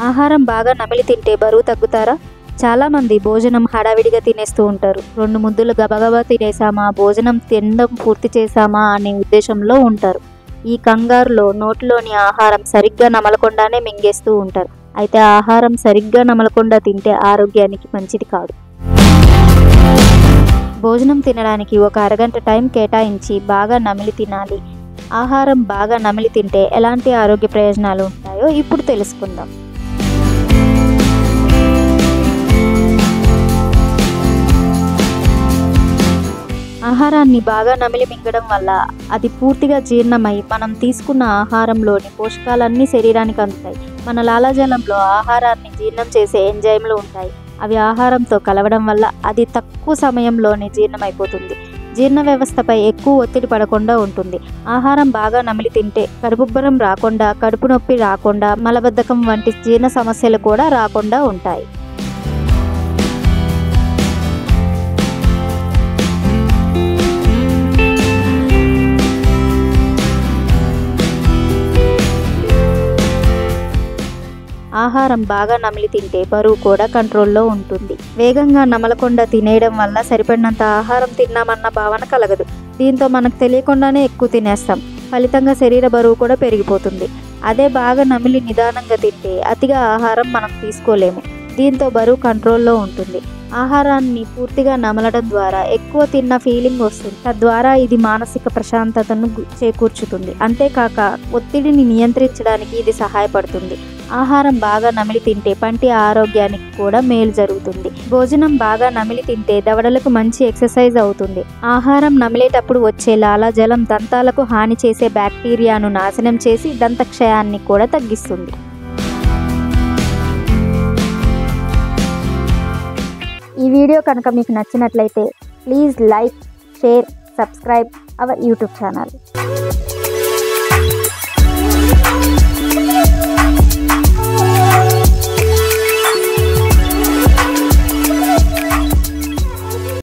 ఆహారం బాగా నమిలి తింటే బరువు తగ్గుతారా? చాలామంది భోజనం హడావిడిగా తినేస్తూ ఉంటారు. 2 ముద్దలు గబగబా తినేసామా, భోజనం తినడం పూర్తి చేశామా అనే ఉద్దేశంలో ఉంటారు. ఈ కంగారులో నోటిలోని ఆహారం సరిగ్గా నమలకుండానే మింగేస్తూ ఉంటారు. అయితే ఆహారం సరిగ్గా నమలకుండా తింటే ఆరోగ్యానికి మంచిది కాదు. భోజనం తినడానికి ఒక అరగంట టైం కేటాయించి బాగా నమిలి తినాలి. ఆహారం బాగా నమిలి తింటే ఎలాంటి ఆరోగ్య ప్రయోజనాలు ఉంటాయో ఇప్పుడు తెలుసుకుందాం. ఆహారాన్ని బాగా నమిలి మింగడం వల్ల అది పూర్తిగా జీర్ణమై మనం తీసుకున్న ఆహారంలోని పోషకాలన్నీ శరీరానికి అందుతాయి. మన లాలాజలంలో ఆహారాన్ని జీర్ణం చేసే ఎంజైమ్లు ఉంటాయి. అవి ఆహారంతో కలవడం వల్ల అది తక్కువ సమయంలోనే జీర్ణమైపోతుంది. జీర్ణ వ్యవస్థపై ఎక్కువ ఒత్తిడి పడకుండా ఉంటుంది. ఆహారం బాగా నమిలి తింటే కడుపుబ్బరం రాకుండా, కడుపు నొప్పి రాకుండా, మలబద్ధకం వంటి జీర్ణ సమస్యలు కూడా రాకుండా ఉంటాయి. ఆహారం బాగా నమిలి తింటే బరువు కూడా కంట్రోల్లో ఉంటుంది. వేగంగా నమలకుండా తినేయడం వల్ల సరిపడినంత ఆహారం తిన్నామన్న భావన కలగదు. దీంతో మనకు తెలియకుండానే ఎక్కువ తినేస్తాం. ఫలితంగా శరీర బరువు కూడా పెరిగిపోతుంది. అదే బాగా నమిలి నిదానంగా తింటే అతిగా ఆహారం మనం తీసుకోలేము. దీంతో బరువు కంట్రోల్లో ఉంటుంది. ఆహారాన్ని పూర్తిగా నమలడం ద్వారా ఎక్కువ తిన్న ఫీలింగ్ వస్తుంది. తద్వారా ఇది మానసిక ప్రశాంతతను చేకూర్చుతుంది. అంతేకాక ఒత్తిడిని నియంత్రించడానికి ఇది సహాయపడుతుంది. ఆహారం బాగా నమిలి తింటే పంటి ఆరోగ్యానికి కూడా మేలు జరుగుతుంది. భోజనం బాగా నమిలి తింటే దవడలకు మంచి ఎక్సర్సైజ్ అవుతుంది. ఆహారం నమిలేటప్పుడు వచ్చే లాలాజలం దంతాలకు హాని చేసే బ్యాక్టీరియాను నాశనం చేసి దంతక్షయాన్ని కూడా తగ్గిస్తుంది. ఈ వీడియో కనుక మీకు నచ్చినట్లయితే please like, share, subscribe our YouTube channel.